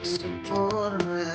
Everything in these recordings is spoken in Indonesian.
sempurna.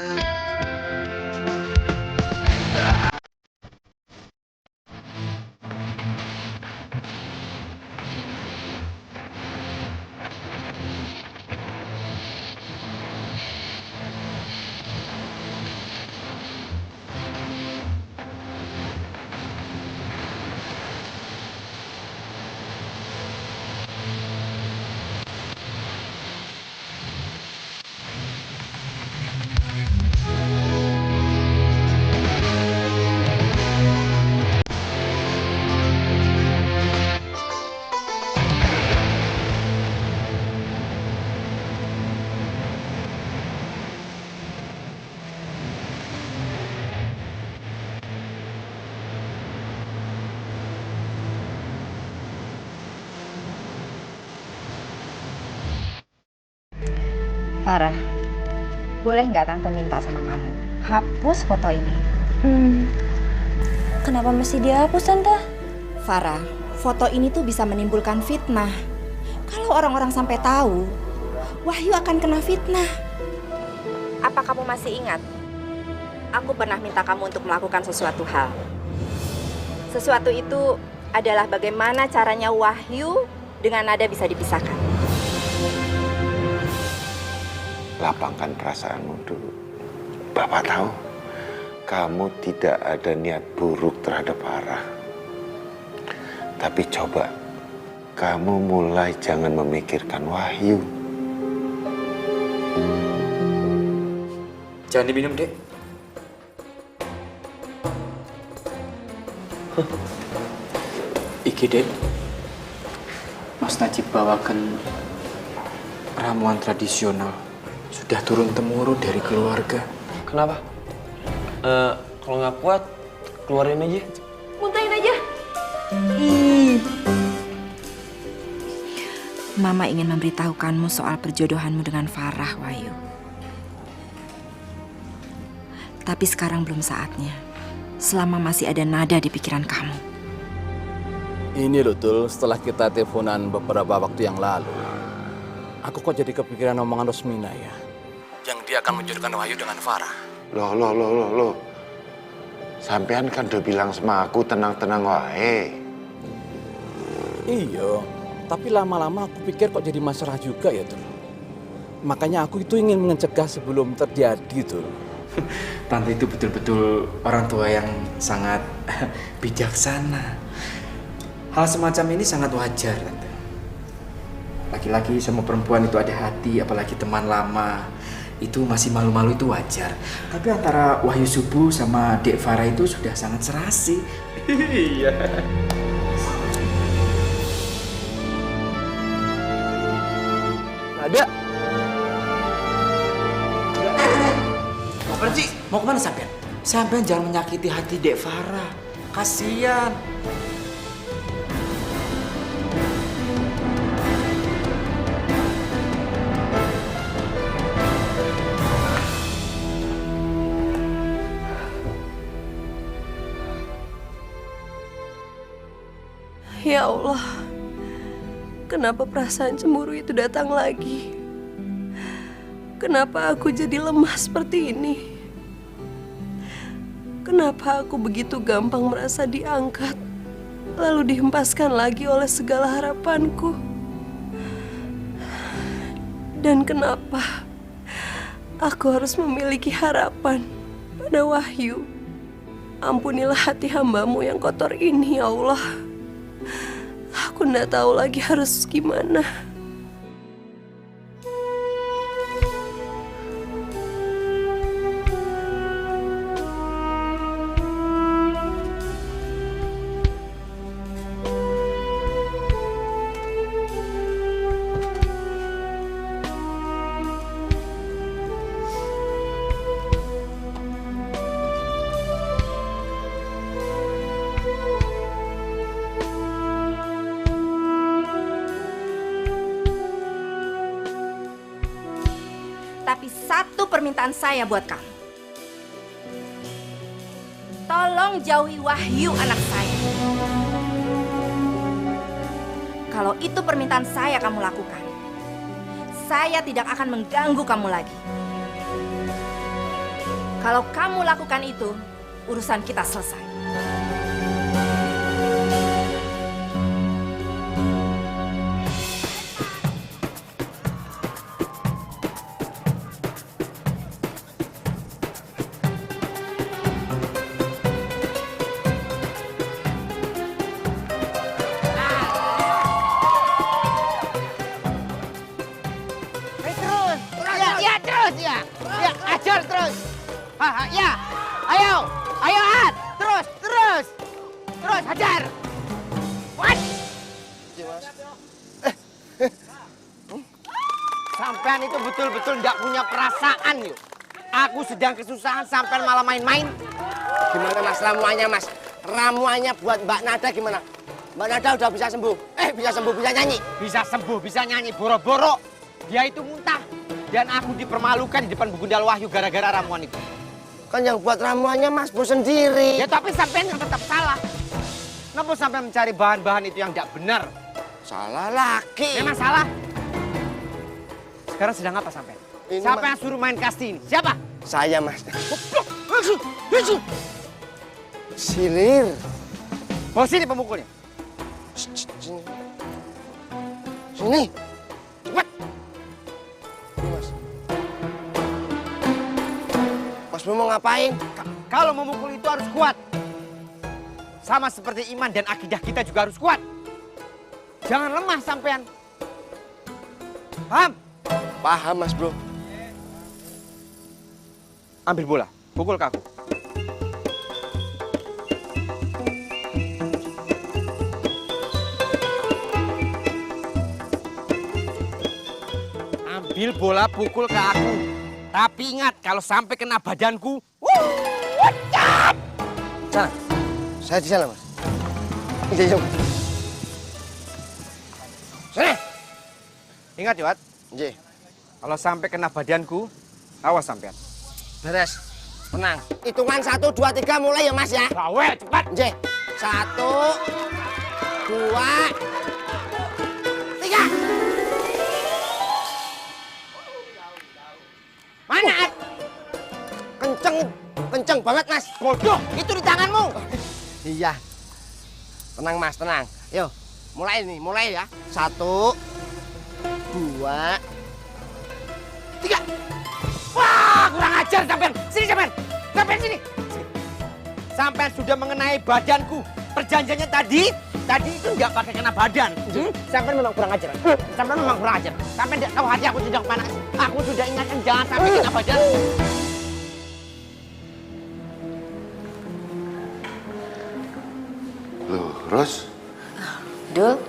Farah, boleh nggak Tante minta sama kamu? Hapus foto ini. Kenapa mesti dihapus, Tante? Farah, foto ini tuh bisa menimbulkan fitnah. Kalau orang-orang sampai tahu, Wahyu akan kena fitnah. Apa kamu masih ingat? Aku pernah minta kamu untuk melakukan sesuatu hal. Sesuatu itu adalah bagaimana caranya Wahyu dengan Nada bisa dipisahkan. Lapangkan perasaanmu dulu. Bapak tahu, kamu tidak ada niat buruk terhadap Farah. Tapi coba, kamu mulai jangan memikirkan Wahyu. Jangan diminum, Dek. Iki, Dek. Mas Najib bawakan ramuan tradisional. Sudah turun-temurun dari keluarga. Kenapa? Kalau nggak kuat, keluarin aja. Muntahin aja. Mama ingin memberitahukanmu soal perjodohanmu dengan Farah, Wahyu. Tapi sekarang belum saatnya. Selama masih ada Nada di pikiran kamu. Ini loh, Tul, setelah kita teleponan beberapa waktu yang lalu, aku kok jadi kepikiran omongan Rosmina ya. Yang dia akan menjodohkan Wahyu dengan Farah. Loh. Sampean kan udah bilang sama aku tenang-tenang wae. Iya, tapi lama-lama aku pikir kok jadi masalah juga ya, Tul. Makanya aku itu ingin mencegah sebelum terjadi, Tul. Tante itu betul-betul orang tua yang sangat bijaksana. Hal semacam ini sangat wajar, Tante. Laki-laki sama perempuan itu ada hati, apalagi teman lama. Itu masih malu-malu itu wajar. Tapi antara Wahyu Subuh sama Dek Farah itu sudah sangat serasi. Iya. Ada. Apaan sih? Mau kemana sampean? Sampean jangan menyakiti hati Dek Farah. Kasian. Ya Allah, kenapa perasaan cemburu itu datang lagi? Kenapa aku jadi lemah seperti ini? Kenapa aku begitu gampang merasa diangkat, lalu dihempaskan lagi oleh segala harapanku? Dan kenapa aku harus memiliki harapan pada Wahyu? Ampunilah hati hambamu yang kotor ini, ya Allah. Aku nggak tahu lagi harus gimana. Tapi satu permintaan saya buat kamu. Tolong jauhi Wahyu anak saya. Kalau itu permintaan saya kamu lakukan, saya tidak akan mengganggu kamu lagi. Kalau kamu lakukan itu, urusan kita selesai. Ajar terus. Ya. Ayo. Ayo, At. Terus. Terus, hajar. What? Sampean itu betul-betul nggak punya perasaan, yuk. Aku sedang kesusahan, sampean malah main-main. Gimana, Mas, ramuannya, Mas? Ramuannya buat Mbak Nada gimana? Mbak Nada udah bisa sembuh. Bisa sembuh, bisa nyanyi. Bisa sembuh, bisa nyanyi. Boro-boro. Dia itu muntah. Dan aku dipermalukan di depan Bu Gundal Wahyu gara-gara ramuan itu. Kan yang buat ramuannya Mas Bu sendiri. Ya tapi sampean yang tetap salah. Kenapa sampai mencari bahan-bahan itu yang tidak benar? Salah lagi. Memang salah. Sekarang sedang apa sampean? Siapa yang suruh main kasti ini? Siapa? Saya, Mas. Silir. Oh, sini pemukulnya. Sini. Sini. Cepat. Mas mau ngapain? Kalau memukul itu harus kuat. Sama seperti iman dan akidah kita juga harus kuat. Jangan lemah sampean. Paham? Paham, Mas Bro. Ambil bola, pukul ke aku. Ambil bola, pukul ke aku. Tapi ingat, kalau sampai kena badanku, sana. Saya di sana, Mas. Iya, Mas. Sini. Ingat, Yowat. Iya. Kalau sampai kena badanku, awas sampean. Beres. Tenang. Hitungan 1, 2, 3 mulai ya, Mas ya. Gawe, cepat. Iya. 1, 2, 3. Mana? Kenceng banget, Mas. Bodoh, itu di tanganmu. Iya. Tenang, Mas, tenang. Yuk, mulai ya. 1, 2, 3. Wah, kurang ajar sampean. Sini sampean. Sampean sini. Sampean sudah mengenai badanku. Perjanjiannya tadi itu nggak pakai kena badan. Sampean memang kurang ajar. Sampean memang kurang ajar. Sampean tidak tahu hati aku sedang panas. Aku sudah ingatkan jangan sampai kena badan. Loh, Ros? Dul,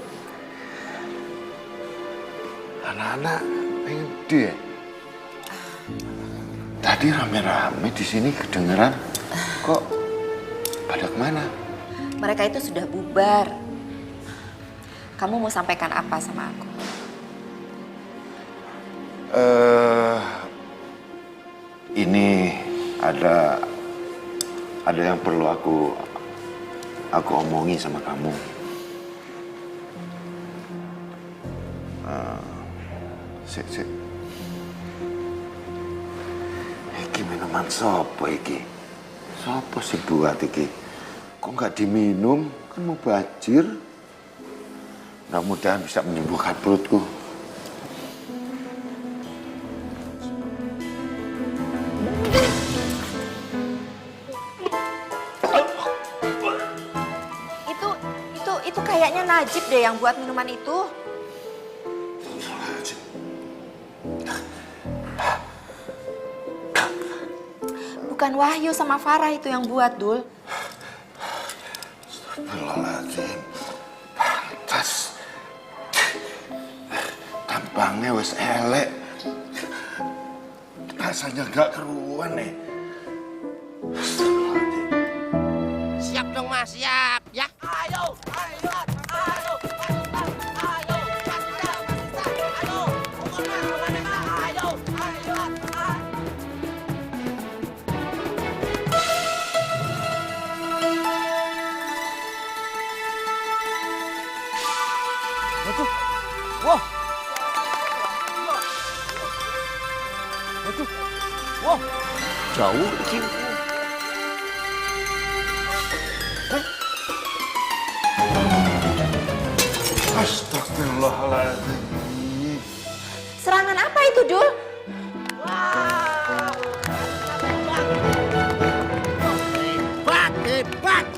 Anak-anak pengen dia. Tadi rame-rame di sini kedengeran. Kok pada kemana? mereka itu sudah bubar. Kamu mau sampaikan apa sama aku? Ini ada yang perlu aku omongi sama kamu. Sik. Iki minuman sopo iki? Sopo sih buat iki? Kok nggak diminum? Kan mau bajir. Mudah-mudahan bisa menyembuhkan perutku. Itu kayaknya Najib deh yang buat minuman itu. Bukan Wahyu sama Farah itu yang buat, Dul. Astagfirullahaladzim. Pantas. Tampangnya wes elek. Rasanya gak keruan nih. Astagfirullahaladzim. Siap dong, Mas, siap. Ya. Ayo. jauh iki. Astagfirullahaladzim. Serangan apa itu, Dul?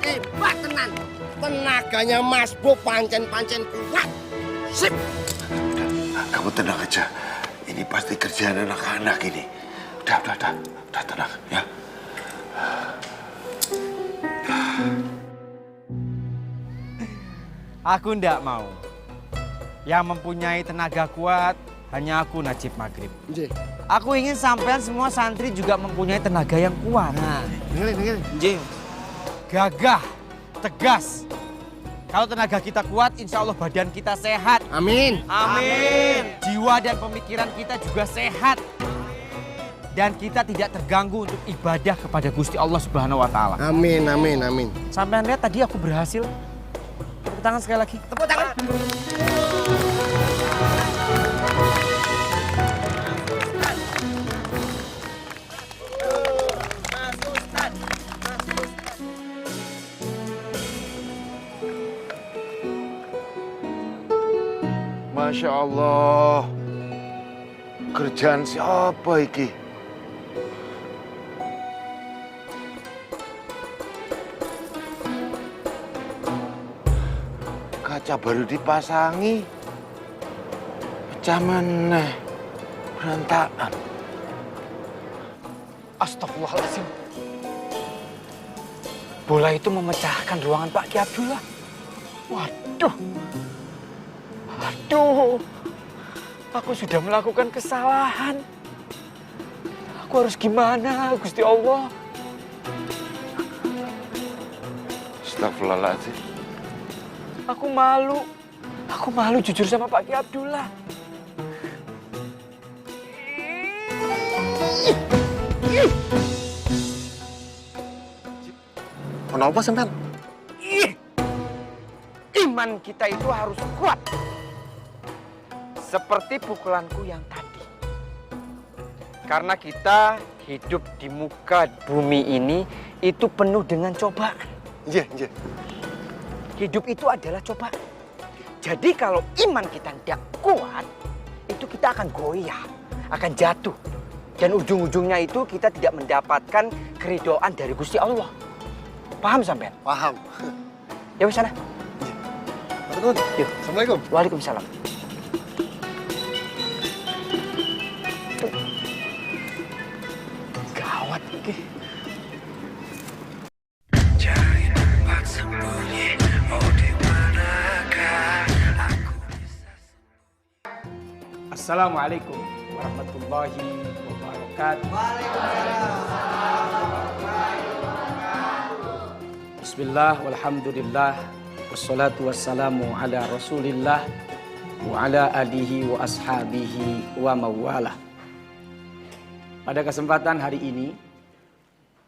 Hebat tenan. Tenaganya Mas Bob pancen-pancen kuat. Sip. Kamu tenang aja. Ini pasti kerjaan anak-anak ini. Udah tenang ya. Aku ndak mau. Yang mempunyai tenaga kuat hanya aku, Najib Maghrib. Aku ingin sampean semua santri juga mempunyai tenaga yang kuat. Nah, dengerin. gagah, tegas. Kalau tenaga kita kuat, insya Allah badan kita sehat. Amin. Jiwa dan pemikiran kita juga sehat. Dan kita tidak terganggu untuk ibadah kepada Gusti Allah Subhanahu wa Ta'ala. Amin. Sampean lihat tadi aku berhasil. Tepuk tangan sekali lagi. Tepuk tangan. Masya Allah. Kerjaan siapa iki? Kaca baru dipasangi. Pecah meneh. Berantakan. Astagfirullahaladzim. Bola itu memecahkan ruangan Pak Ki Abdullah. Waduh. Aku sudah melakukan kesalahan. Aku harus gimana, Gusti Allah? Astagfirullahaladzim. Aku malu jujur sama Pak Ki Abdullah. Kenapa sampean? Iman kita itu harus kuat. Seperti pukulanku yang tadi. Karena kita hidup di muka bumi ini itu penuh dengan cobaan. Iya. Hidup itu adalah cobaan. Jadi kalau iman kita tidak kuat, itu kita akan goyah, akan jatuh. Dan ujung-ujungnya itu kita tidak mendapatkan keridhaan dari Gusti Allah. Paham sampean? Paham. Ya wis sana. Yuk. Assalamualaikum. Waalaikumsalam. Gawat iki. Assalamualaikum warahmatullahi wabarakatuh. Bismillah walhamdulillah wassalatu wassalamu ala rasulillah wa ala alihi wa ashabihi wa mawalah. Pada kesempatan hari ini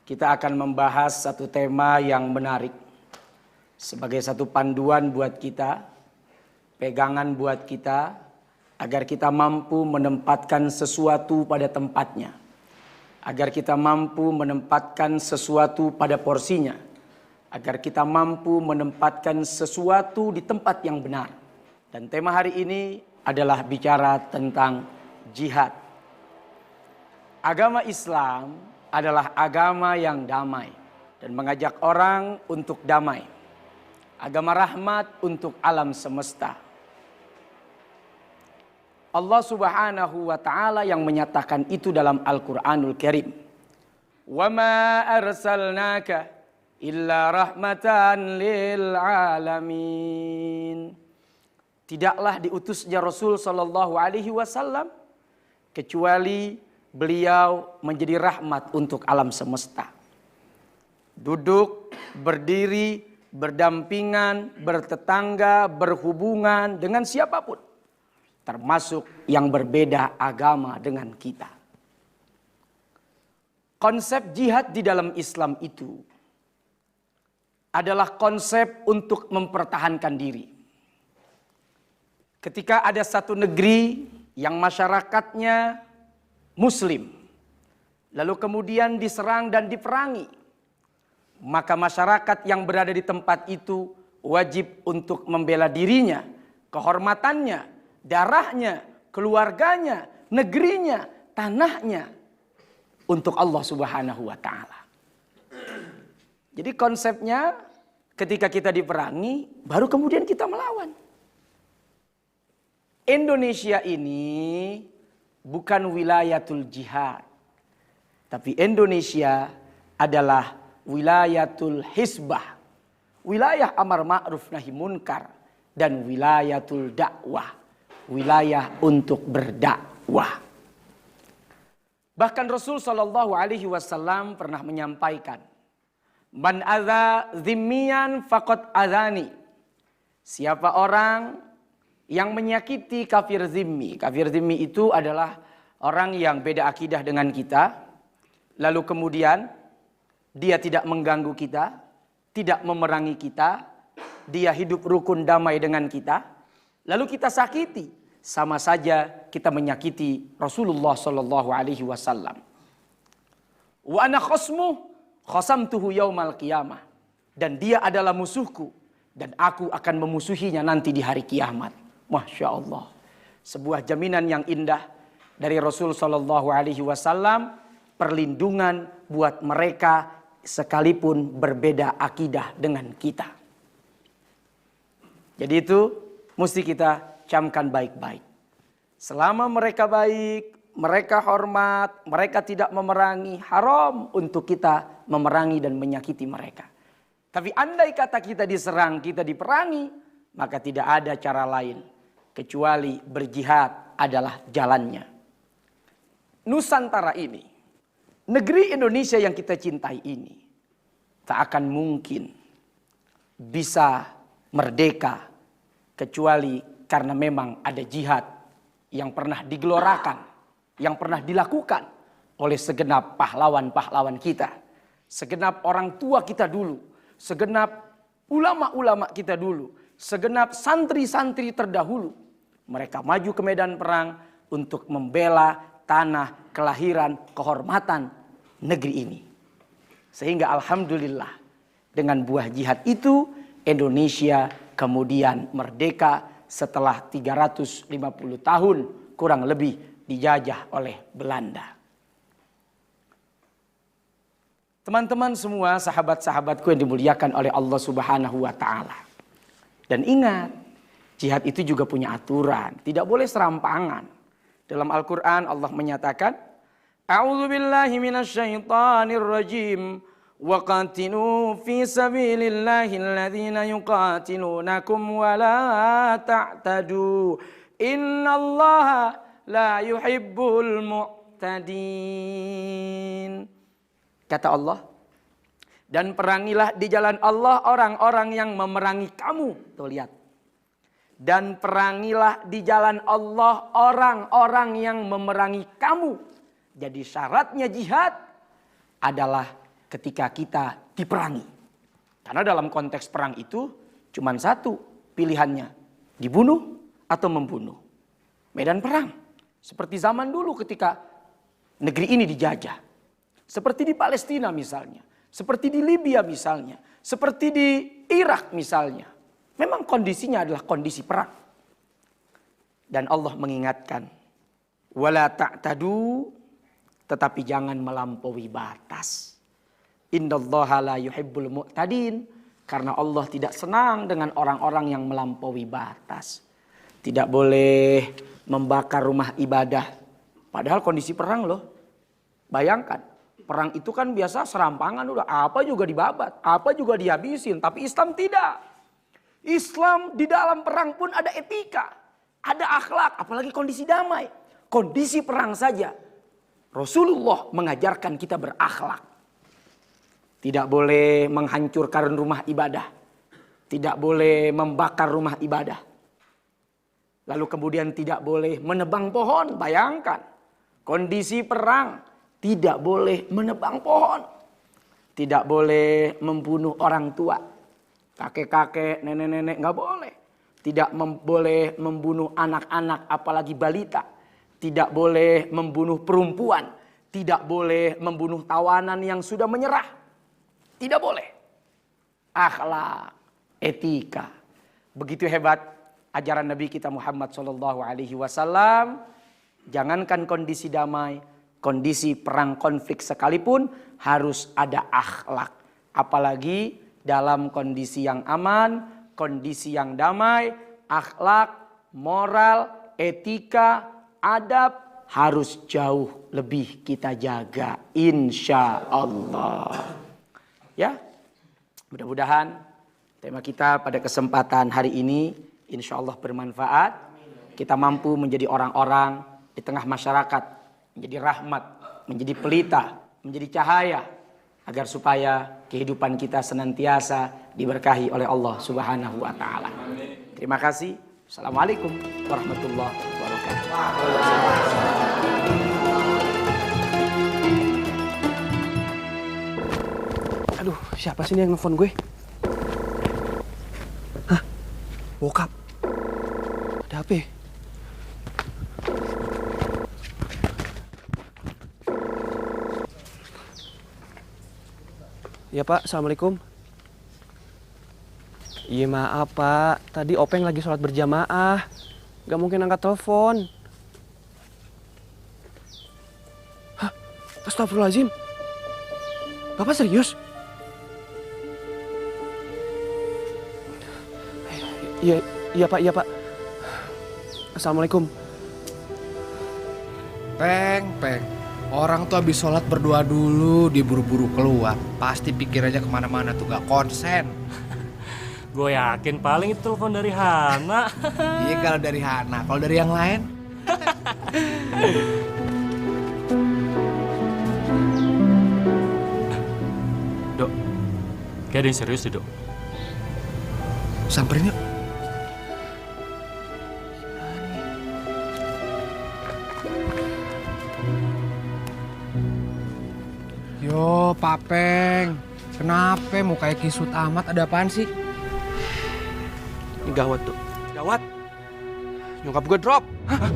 kita akan membahas satu tema yang menarik sebagai satu panduan buat kita, pegangan buat kita agar kita mampu menempatkan sesuatu pada tempatnya, agar kita mampu menempatkan sesuatu pada porsinya, agar kita mampu menempatkan sesuatu di tempat yang benar. Dan tema hari ini adalah bicara tentang jihad. Agama Islam adalah agama yang damai dan mengajak orang untuk damai. Agama rahmat untuk alam semesta. Allah Subhanahu wa Ta'ala yang menyatakan itu dalam Al-Quranul Karim. Wa ma arsalnaka illa rahmatan lil alamin. Tidaklah diutusnya Rasul sallallahu alaihi wasallam kecuali beliau menjadi rahmat untuk alam semesta. Duduk, berdiri, berdampingan, bertetangga, berhubungan dengan siapapun, termasuk yang berbeda agama dengan kita. Konsep jihad di dalam Islam itu adalah konsep untuk mempertahankan diri. Ketika ada satu negeri yang masyarakatnya Muslim, lalu kemudian diserang dan diperangi, maka masyarakat yang berada di tempat itu wajib untuk membela dirinya, kehormatannya, darahnya, keluarganya, negerinya, tanahnya untuk Allah Subhanahu wa taala. Jadi konsepnya ketika kita diperangi baru kemudian kita melawan. Indonesia ini bukan wilayatul jihad, tapi Indonesia adalah wilayatul hisbah, wilayah amar ma'ruf nahi munkar, dan wilayatul dakwah, wilayah untuk berdakwah. Bahkan Rasul Shallallahu Alaihi Wasallam pernah menyampaikan, man adza zimmiyan faqad adzani. Siapa orang yang menyakiti kafir zimmi. Kafir zimmi itu adalah orang yang beda akidah dengan kita, lalu kemudian dia tidak mengganggu kita, tidak memerangi kita, dia hidup rukun damai dengan kita, lalu kita sakiti, sama saja kita menyakiti Rasulullah Shallallahu Alaihi Wasallam. Wa ana khasmuh khasamtuhu yaumal qiyamah, dan dia adalah musuhku dan aku akan memusuhinya nanti di hari kiamat. Masya Allah, sebuah jaminan yang indah dari Rasul Shallallahu Alaihi Wasallam, perlindungan buat mereka sekalipun berbeda akidah dengan kita. Jadi itu mesti kita camkan baik-baik. Selama mereka baik, mereka hormat, mereka tidak memerangi, haram untuk kita memerangi dan menyakiti mereka. Tapi andai kata kita diserang, kita diperangi, maka tidak ada cara lain kecuali berjihad adalah jalannya. Nusantara ini, negeri Indonesia yang kita cintai ini, tak akan mungkin bisa merdeka kecuali karena memang ada jihad yang pernah digelorakan, yang pernah dilakukan oleh segenap pahlawan-pahlawan kita, segenap orang tua kita dulu, segenap ulama-ulama kita dulu, segenap santri-santri terdahulu. Mereka maju ke medan perang untuk membela tanah, kelahiran, kehormatan negeri ini. Sehingga alhamdulillah dengan buah jihad itu Indonesia kemudian merdeka setelah 350 tahun kurang lebih dijajah oleh Belanda. Teman-teman semua, sahabat-sahabatku yang dimuliakan oleh Allah Subhanahu wa taala. Dan ingat, jihad itu juga punya aturan, tidak boleh serampangan. Dalam Al-Qur'an Allah menyatakan, A'udzubillahi minasyaitonir rajim. Wa qatilu fi sabilillahi alladhina yuqatilunakum wa la ta'tadu. Innallaha la yuhibbul mu'tadin. Kata Allah, dan perangilah di jalan Allah orang-orang yang memerangi kamu. Tuh lihat. Dan perangilah di jalan Allah orang-orang yang memerangi kamu. Jadi syaratnya jihad adalah ketika kita diperangi. Karena dalam konteks perang itu cuma satu pilihannya, dibunuh atau membunuh. Medan perang. Seperti zaman dulu ketika negeri ini dijajah. Seperti di Palestina misalnya. Seperti di Libya misalnya. Seperti di Irak misalnya. Memang kondisinya adalah kondisi perang. Dan Allah mengingatkan, wala ta'tadu, tetapi jangan melampaui batas. Innallaha la yuhibbul mu'tadin, karena Allah tidak senang dengan orang-orang yang melampaui batas. Tidak boleh membakar rumah ibadah. Padahal kondisi perang loh. Bayangkan, perang itu kan biasa serampangan udah, apa juga dibabat, apa juga dihabisin, tapi Islam tidak. Islam di dalam perang pun ada etika, ada akhlak, apalagi kondisi damai. Kondisi perang saja, Rasulullah mengajarkan kita berakhlak. Tidak boleh menghancurkan rumah ibadah. Tidak boleh membakar rumah ibadah. Lalu kemudian tidak boleh menebang pohon, bayangkan. Kondisi perang, tidak boleh menebang pohon. Tidak boleh membunuh orang tua. Kakek-kakek, nenek-nenek nggak boleh. Tidak boleh membunuh anak-anak apalagi balita. Tidak boleh membunuh perempuan. Tidak boleh membunuh tawanan yang sudah menyerah. Tidak boleh. Akhlak, etika. Begitu hebat ajaran Nabi kita Muhammad SAW. Jangankan kondisi damai, kondisi perang konflik sekalipun harus ada akhlak. Apalagi dalam kondisi yang aman, kondisi yang damai, akhlak, moral, etika, adab harus jauh lebih kita jaga, insya Allah. Ya, mudah-mudahan tema kita pada kesempatan hari ini insya Allah bermanfaat. Kita mampu menjadi orang-orang di tengah masyarakat, menjadi rahmat, menjadi pelita, menjadi cahaya, agar supaya kehidupan kita senantiasa diberkahi oleh Allah Subhanahu wa taala. Terima kasih. Assalamualaikum warahmatullahi wabarakatuh. Aduh, siapa sih ini yang nelfon gue? Hah? Bokap? Ada apa ya? Iya Pak, Assalamualaikum. Iya maaf Pak, tadi Openg lagi sholat berjamaah. Gak mungkin angkat telepon. Hah? Astagfirullahaladzim. Bapak serius? Iya Pak. Assalamualaikum. Peng. Orang tuh habis sholat berdoa dulu, diburu-buru keluar. Pasti pikirannya kemana-mana tuh, gak konsen. Gue yakin paling itu telepon dari Hana. Iya kalau dari Hana, kalau dari yang lain? Dok, kayak ada yang serius deh, Dok. Samperin yuk. Yo, Pak Peng. Kenapa mukanya kisut amat? Ada apaan sih? Ini gawat tuh. Gawat? Nyokap gue drop. Hah?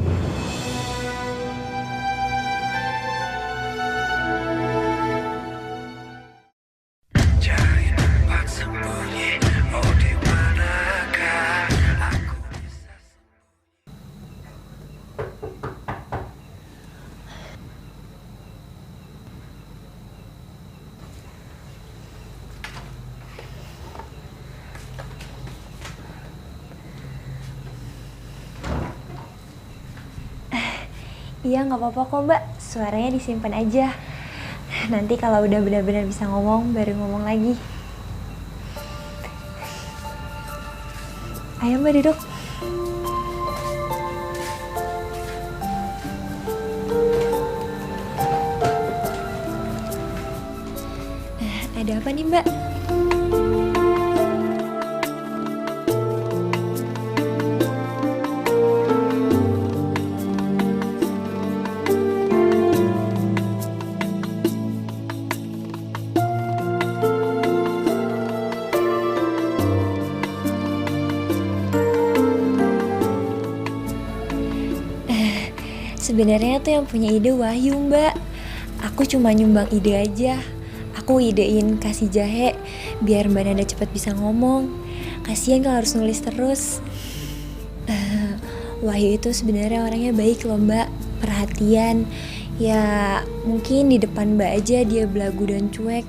Iya nggak apa-apa kok Mbak, suaranya disimpan aja. Nanti kalau udah benar-benar bisa ngomong, baru ngomong lagi. Ayo Mbak duduk. Ada apa nih Mbak? Sebenarnya tuh yang punya ide Wahyu Mbak. Aku cuma nyumbang ide aja. Aku idein kasih jahe biar Mbak Nada cepat bisa ngomong. Kasian kalau harus nulis terus. Wahyu itu sebenarnya orangnya baik loh Mbak, perhatian. Ya mungkin di depan Mbak aja dia belagu dan cuek,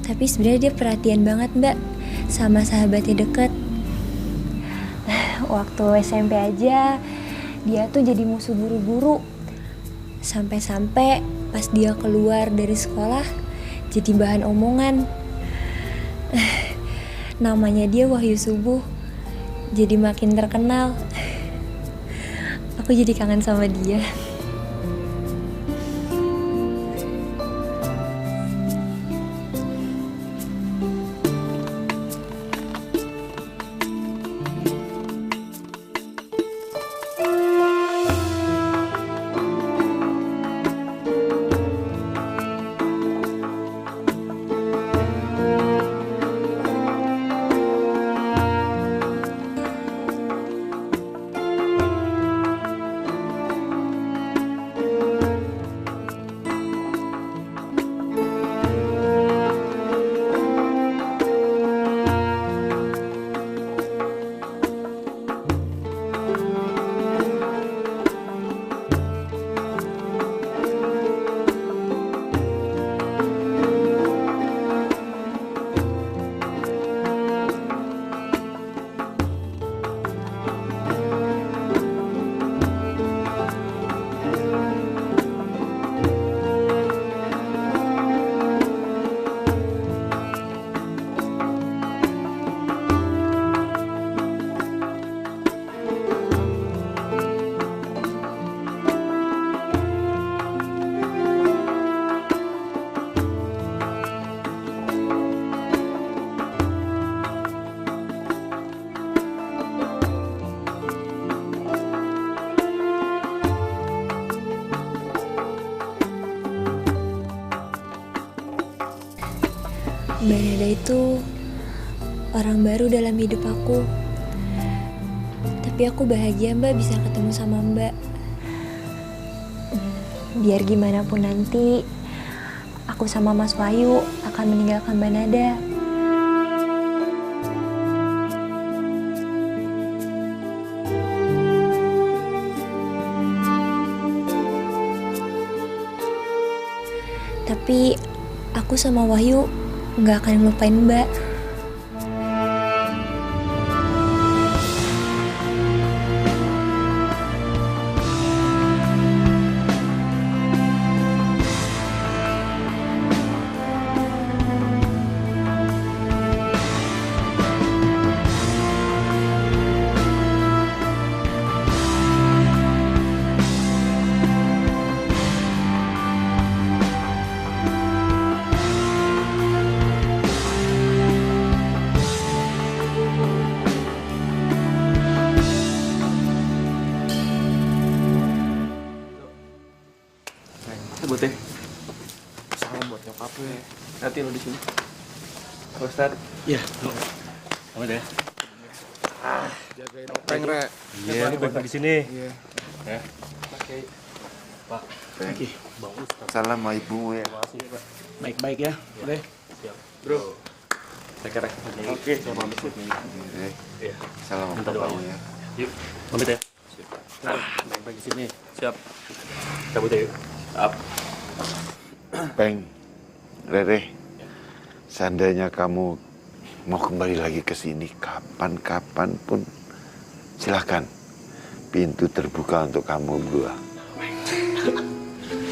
tapi sebenarnya dia perhatian banget Mbak, sama sahabatnya deket. Waktu SMP aja dia tuh jadi musuh guru-guru. Sampai-sampai pas dia keluar dari sekolah jadi bahan omongan. Namanya dia Wahyu Subuh, jadi makin terkenal. Aku jadi kangen sama dia. Mbak Nada itu orang baru dalam hidup aku. Tapi aku bahagia Mbak bisa ketemu sama Mbak. Biar gimana pun nanti, aku sama Mas Wahyu akan meninggalkan Mbak Nada. Tapi aku sama Wahyu nggak akan ngelupain Mbak. Buat teh. Salam buat nyokap lu ya. Hati lo di sini. Pak Ustadz. Iya. Selamat ya. Jagain Openg, Re. Iya, ini baik di sini. Iya. Ya. Oke. Pak. Oke. Salam sama ibu ya. Baik-baik ya. Udah. Siap. Bro. Oke. Oke, saya pamit. Iya. Salam sama Minta doa kamu ya. Yuk, pamit ya. Nah, baik-baik di sini. Siap. Cabut ya yuk. Up. Peng, Rere, seandainya kamu mau kembali lagi ke sini kapan-kapan pun, silakan. Pintu terbuka untuk kamu berdua.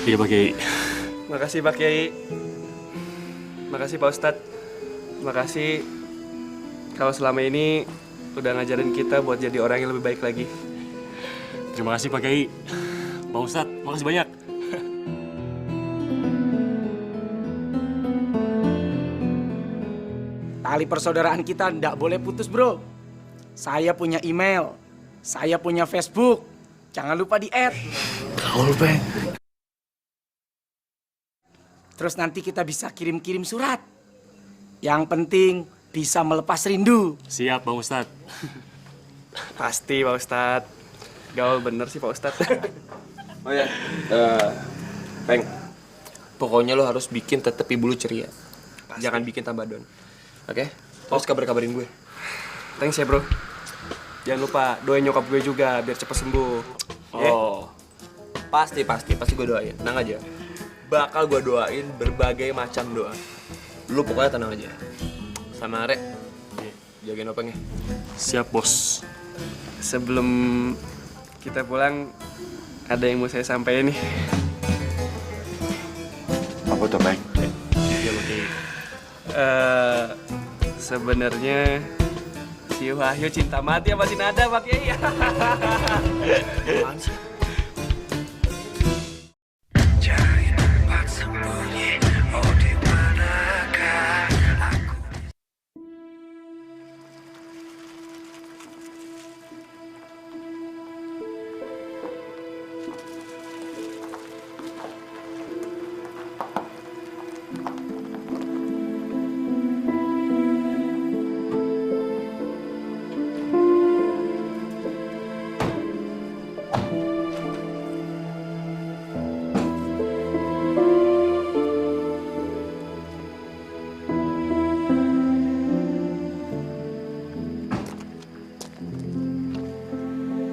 Iya Pak Kiai. Makasih Pak Kiai. Makasih Pak Ustadz. Makasih kalau selama ini udah ngajarin kita buat jadi orang yang lebih baik lagi. Terima kasih Pak Kiai. Pak Ustadz, makasih banyak. Tali persaudaraan kita ndak boleh putus, bro. Saya punya email, saya punya Facebook. Jangan lupa di-add. Gaul, Peng. Terus nanti kita bisa kirim-kirim surat. Yang penting bisa melepas rindu. Siap, Bang Ustadz. Pasti Pak Ustadz. Gaul bener sih Pak Ustadz. Oh ya, Peng, pokoknya lo harus bikin tetep ibu lu ceria. Jangan bikin tambah down. Oke? Terus kabarin gue. Thanks ya bro. Jangan lupa doain nyokap gue juga biar cepet sembuh. Oh, pasti gue doain. Tenang aja. Bakal gue doain berbagai macam doa. Lu pokoknya tenang aja. Sama Rek, jagain Openg ya. Siap, Bos. Sebelum kita pulang, ada yang mau saya sampaikan nih. Apa tuh, Peng? Iya, Pak Kiai. Sebenarnya si Wahyu cinta mati sama si Nada, Pak Kiai. Apaan sih?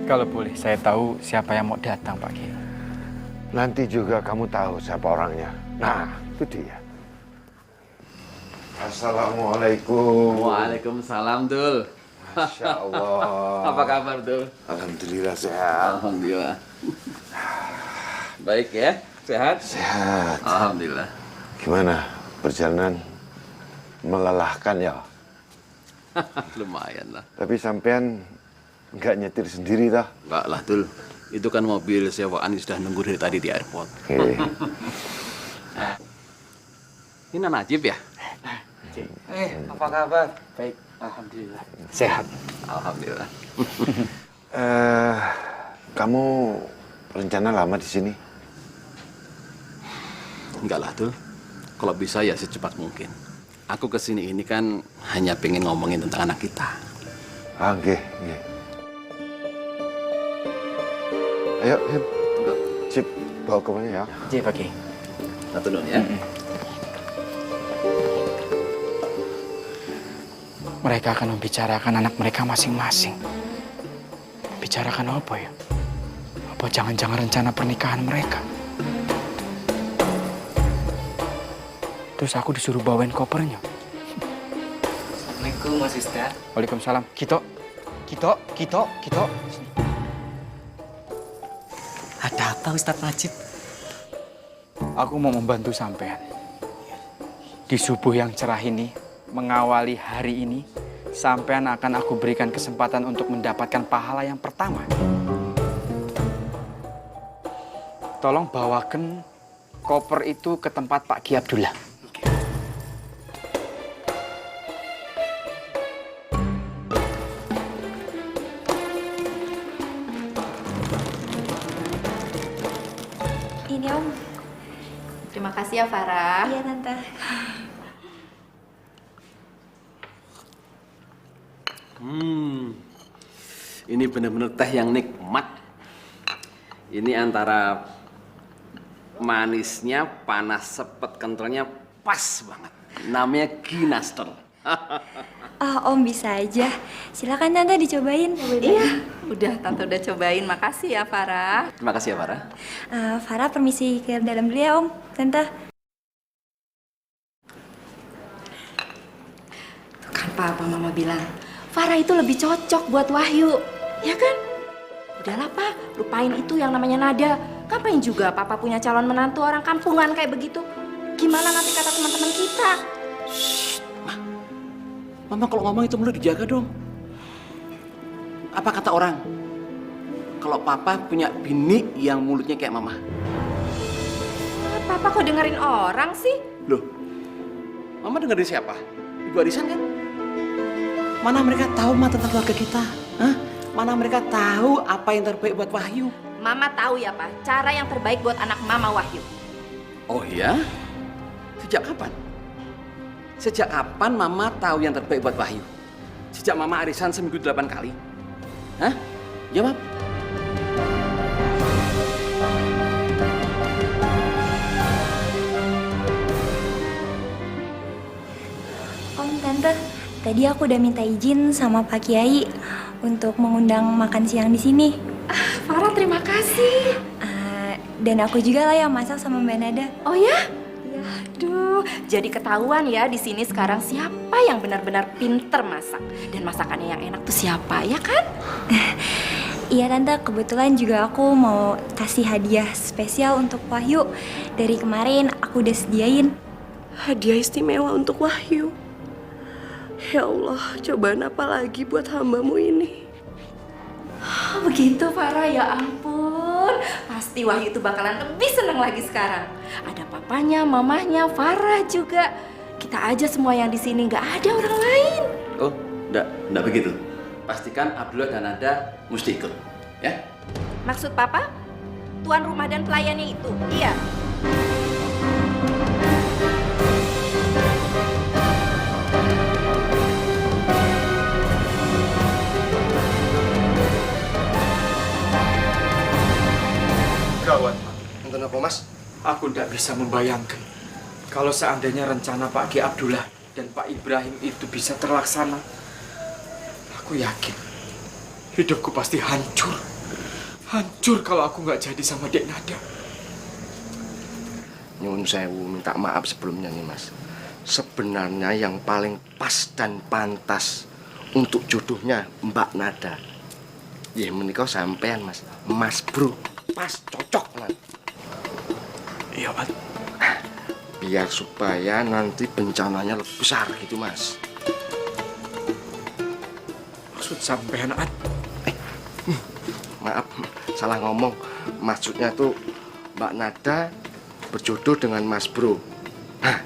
Kalau boleh, saya tahu siapa yang mau datang, Pak Kiai. Nanti juga kamu tahu siapa orangnya. Nah, itu dia. Assalamualaikum. Waalaikumsalam, Dul. Masya Allah. Apa kabar, Dul? Alhamdulillah sehat. Alhamdulillah. Baik ya? Sehat? Sehat. Alhamdulillah. Gimana perjalanan? Melelahkan ya? Lumayan lah. Tapi sampean nggak nyetir sendiri toh? Enggak lah, Dul. Itu kan mobil sewaan yang sudah nunggu dari tadi di airport. Oke. Ini Najib ya? Apa kabar? Baik, alhamdulillah. Sehat. Alhamdulillah. Kamu rencana lama di sini? Enggak lah, Dul. Kalau bisa ya secepat mungkin. Aku kesini ini kan hanya pengen ngomongin tentang anak kita. Ah, nggih, nggih. Ayo, Him. Cip, bawa ke mana ya? Ji, Pak Kiai. Satu dulu ya. Mereka akan membicarakan anak mereka masing-masing. Bicarakan apa ya? Apa jangan-jangan rencana pernikahan mereka? Terus aku disuruh bawain kopernya. Assalamualaikum Mas Ustaz. Waalaikumsalam. Kito. Sini. Ada apa Ustadz Majid? Aku mau membantu sampean. Di subuh yang cerah ini, mengawali hari ini, sampean akan aku berikan kesempatan untuk mendapatkan pahala yang pertama. Tolong bawakan koper itu ke tempat Pak Ki Abdullah. Ini Om. Terima kasih ya Farah. Iya Tante. Ini benar-benar teh yang nikmat. Ini antara manisnya, panas sepet kentalnya pas banget. Namanya Ginastel. Om bisa aja. Silakan Tante dicobain. Iya, udah Tante udah cobain. Makasih ya Farah. Terima kasih ya, Farah. Farah permisi ke dalam dulu ya Om. Tante. Tuh kan Papa Mama bilang, Farah itu lebih cocok buat Wahyu. Ya kan? Udahlah Pak, lupain itu yang namanya Nada. Ngapain juga Papa punya calon menantu orang kampungan kayak begitu? Gimana nanti kata teman-teman kita? Mama kalau ngomong itu perlu dijaga dong. Apa kata orang? Kalau papa punya bini yang mulutnya kayak mama. Papa kok dengerin orang sih? Loh, mama dengerin siapa? Ibu Arisan kan? Mana mereka tahu tentang keluarga kita? Hah? Mana mereka tahu apa yang terbaik buat Wahyu? Mama tahu ya Pak, cara yang terbaik buat anak Mama Wahyu. Oh iya? Sejak kapan? Sejak kapan Mama tahu yang terbaik buat Wahyu? Sejak Mama arisan seminggu 8 kali? Hah? Jawab. Om, Tante, tadi aku udah minta izin sama Pak Kiai untuk mengundang makan siang di sini. Farah, terima kasih. Dan aku juga lah yang masak sama Mbak Nada. Oh ya? Aduh, jadi ketahuan ya di sini sekarang siapa yang benar-benar pinter masak dan masakannya yang enak tuh siapa, ya kan? Iya Tante, kebetulan juga aku mau kasih hadiah spesial untuk Wahyu. Dari kemarin aku udah sediain. Hadiah istimewa untuk Wahyu. Ya Allah, cobaan apa lagi buat hambamu ini? Begitu Farah, ya ampun. Pasti Wahyu itu bakalan lebih senang lagi sekarang. Ada papanya, mamahnya, Farah juga. Kita aja semua yang di sini, nggak ada orang lain. Oh, enggak begitu. Pastikan Abdullah dan Nada mesti ikut, ya? Maksud Papa? Tuan rumah dan pelayannya itu, iya? Gawat, Nonton apa Mas? aku tidak bisa membayangkan kalau seandainya rencana Pak Ki Abdullah dan Pak Ibrahim itu bisa terlaksana. Aku yakin hidupku pasti hancur. Hancur kalau aku nggak jadi sama Dek Nada. Nyuwun sewu, minta maaf sebelumnya nih Mas. Sebenarnya yang paling pas dan pantas untuk jodohnya Mbak Nada, ya menikah sampean Mas. Mas Bro, pas cocok Mas. Iya Pak. Biar supaya nanti bencananya lebih besar gitu Mas. Maksud sampean Ad? Maaf, salah ngomong. Maksudnya tuh Mbak Nada berjodoh dengan Mas Bro. Nah,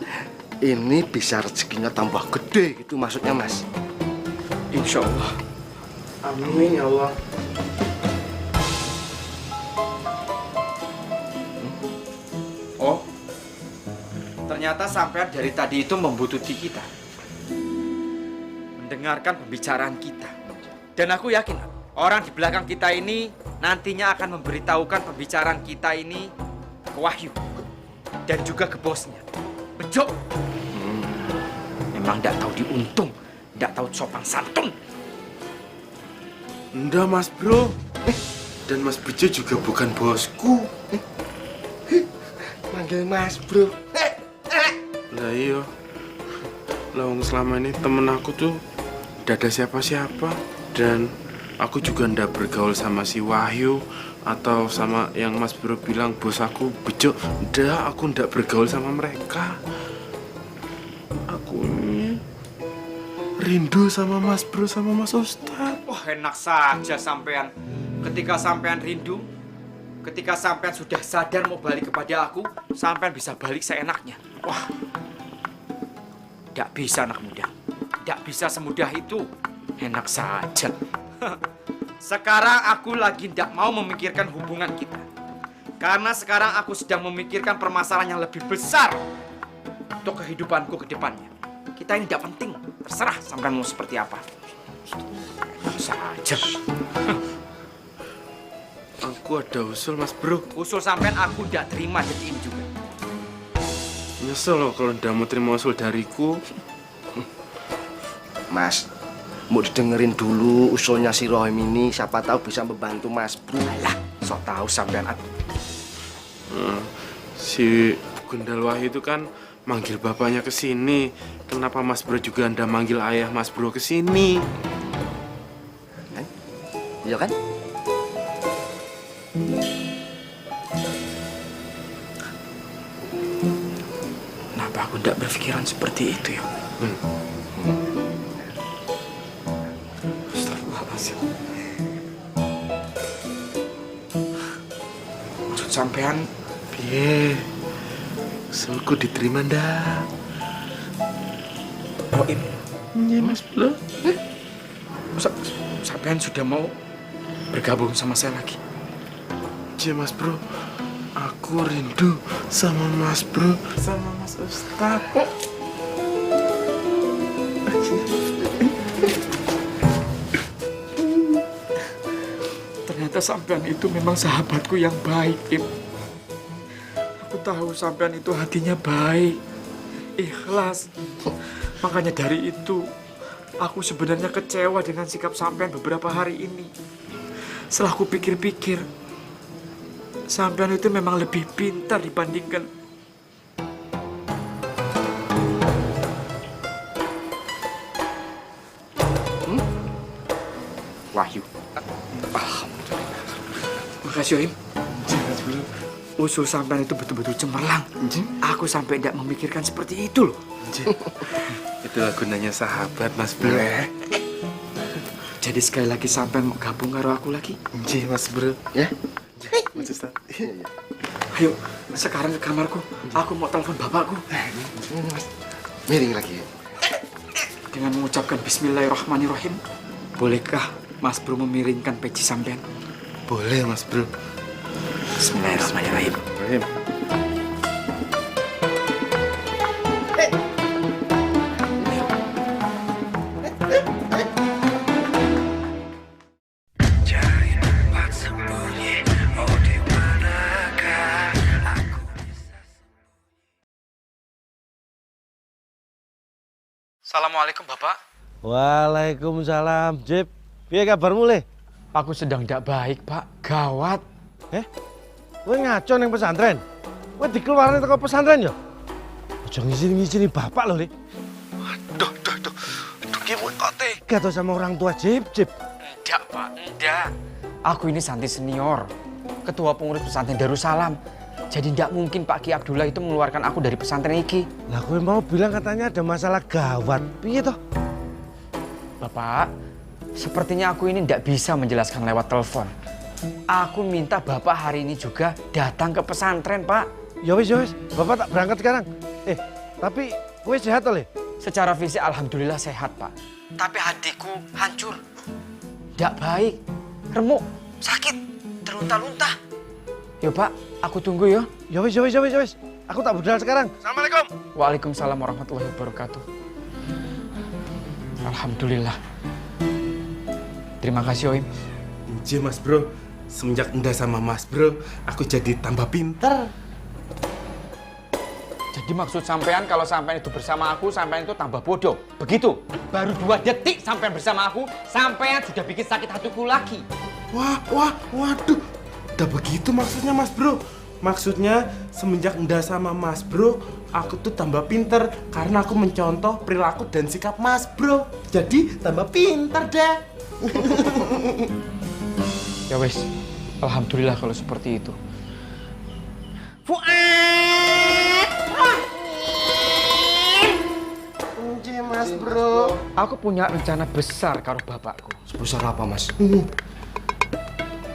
ini bisa rezekinya tambah gede gitu maksudnya Mas. Insya Allah. Amin ya Allah. Ternyata sampean dari tadi itu membutuhkan kita. Mendengarkan pembicaraan kita. Dan aku yakin, orang di belakang kita ini nantinya akan memberitahukan pembicaraan kita ini ke Wahyu. Dan juga ke bosnya. Bejo. Memang tidak tahu diuntung, tidak tahu sopan santun. Enggak, Mas Bro. Dan Mas Bejo juga bukan bosku. Manggil Mas Bro. Lah iya. Lah selama ini temen aku tuh tidak ada siapa-siapa. Dan aku juga ndak bergaul sama si Wahyu atau sama yang Mas Bro bilang bos aku Bejo. Ndak, aku ndak bergaul sama mereka. Aku ini rindu sama Mas Bro sama Mas Ustadz. Wah, enak saja sampean. Ketika sampean rindu, ketika sampean sudah sadar mau balik kepada aku, sampean bisa balik seenaknya. Wah, tidak bisa anak muda. Tidak bisa semudah itu. Enak saja. Sekarang aku lagi tidak mau memikirkan hubungan kita. Karena sekarang aku sedang memikirkan permasalahan yang lebih besar untuk kehidupanku ke depannya. Kita ini tidak penting. Terserah sampean mau seperti apa. Enak saja. Aku ada usul, Mas Bro. Usul sampean aku tidak terima jadiin juga. Nyesel loh kalau ndak mau terima usul dariku. Mas, mau didengerin dulu usulnya si Rohim ini. Siapa tahu bisa membantu Mas Bro. Alah, sok tahu sampean. Si Gundal Wahyu itu kan manggil bapaknya ke sini. Kenapa Mas Bro juga ndak manggil ayah Mas Bro ke sini? Iya kan? Kenapa aku tidak berpikiran seperti itu ya? Astagfirullahaladzim. Maksud sampean? Piye? Usulku diterima ndak? Rohim? Iya, Mas Bro. Sampean sudah mau bergabung sama saya lagi? Iya, Mas Bro. Aku rindu sama Mas Bro, sama Mas Ustadz. Ternyata sampean itu memang sahabatku yang baik, Im. Aku tahu sampean itu hatinya baik, ikhlas. Makanya dari itu, aku sebenarnya kecewa dengan sikap sampean beberapa hari ini. Setelah aku pikir-pikir, sampean itu memang lebih pintar dibandingkan Wahyu. Makasih, Im. Usul sampean itu betul-betul cemerlang. Aku sampai tidak memikirkan seperti itu loh. Itulah gunanya sahabat, Mas Bro. Jadi sekali lagi sampean mau gabung karo aku lagi? Nggih, Mas Bro. Ya. Mas Ustadz. Ayo, sekarang ke kamarku. Aku mau telepon bapakku. Miring lagi. Dengan mengucapkan Bismillahirrahmanirrahim, bolehkah Mas Bro memiringkan peci sampean? Boleh, Mas Bro. Bismillahirrahmanirrahim. Assalamualaikum, Bapak. Waalaikumsalam, Jip. Piye kabarmu, Le? Aku sedang tidak baik, Pak. Gawat. Kowe ngaco ning pesantren? Kowe dikeluarne teko pesantren ya? Aja ngizini bapak lho, Le. Duh, gimana kok Tega tuh sama orang tua, Jip. Enggak, Pak. Enggak. Aku ini santri senior. Ketua pengurus pesantren Darussalam. Jadi tidak mungkin Pak Ki Abdullah itu mengeluarkan aku dari pesantren iki. Lah kowe mau bilang katanya ada masalah gawat. Piye toh? Bapak, sepertinya aku ini tidak bisa menjelaskan lewat telepon. Aku minta Bapak hari ini juga datang ke pesantren, Pak. Ya wis, Bapak tak berangkat sekarang. Tapi kowe sehat toh, Le? Secara fisik alhamdulillah sehat, Pak. Tapi hatiku hancur. Tidak baik, remuk, sakit, terlunta-lunta. Yo, Pak, aku tunggu ya. Ya wis. Aku tak budal sekarang. Assalamualaikum. Waalaikumsalam warahmatullahi wabarakatuh. Alhamdulillah. Terima kasih Oim. Iya Mas Bro, semenjak Enda sama Mas Bro, aku jadi tambah pinter. Jadi maksud sampean kalau sampean itu bersama aku, sampean itu tambah bodoh. Begitu? Baru 2 detik sampean bersama aku, sampean sudah bikin sakit hatiku lagi. Waduh. Udah begitu maksudnya Mas Bro. Maksudnya semenjak Enda sama Mas Bro, aku tuh tambah pinter karena aku mencontoh perilaku dan sikap Mas Bro. Jadi tambah pinter deh. Ya wes, alhamdulillah kalau seperti itu. Mas Bro, aku punya rencana besar karo bapakku. Sebesar apa, Mas?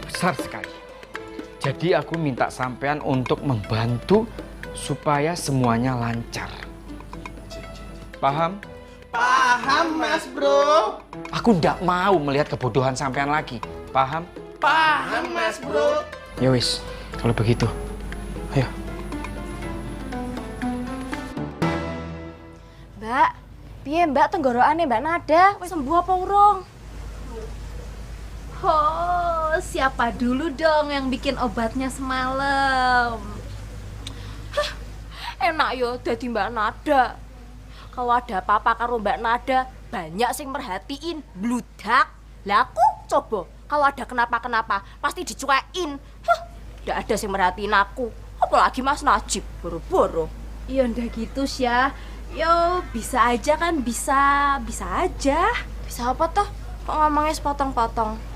Besar sekali. Jadi aku minta sampean untuk membantu supaya semuanya lancar. Paham? Paham, Mas Bro. Aku ndak mau melihat kebodohan sampean lagi. Paham? Paham, Mas Bro. Ya wis, kalau begitu. Ayo. Mbak, piye Mbak tenggorokannya Mbak Nada? Wis sembuh apa urung? Oh, siapa dulu dong yang bikin obatnya semalam? Hah, enak yo dadi Mbak Nada. Kalau ada apa-apa karo Mbak Nada, banyak sing merhatiin, bludak. Lah aku coba, kalau ada kenapa-kenapa, pasti dicuekin. Hah, ndak ada sing merhatiin aku. Apalagi Mas Najib, boro-boro. Ya ndak gitu, Syah. Yo, bisa aja kan, bisa aja. Bisa apa toh? Kok ngomongnya sepotong-potong?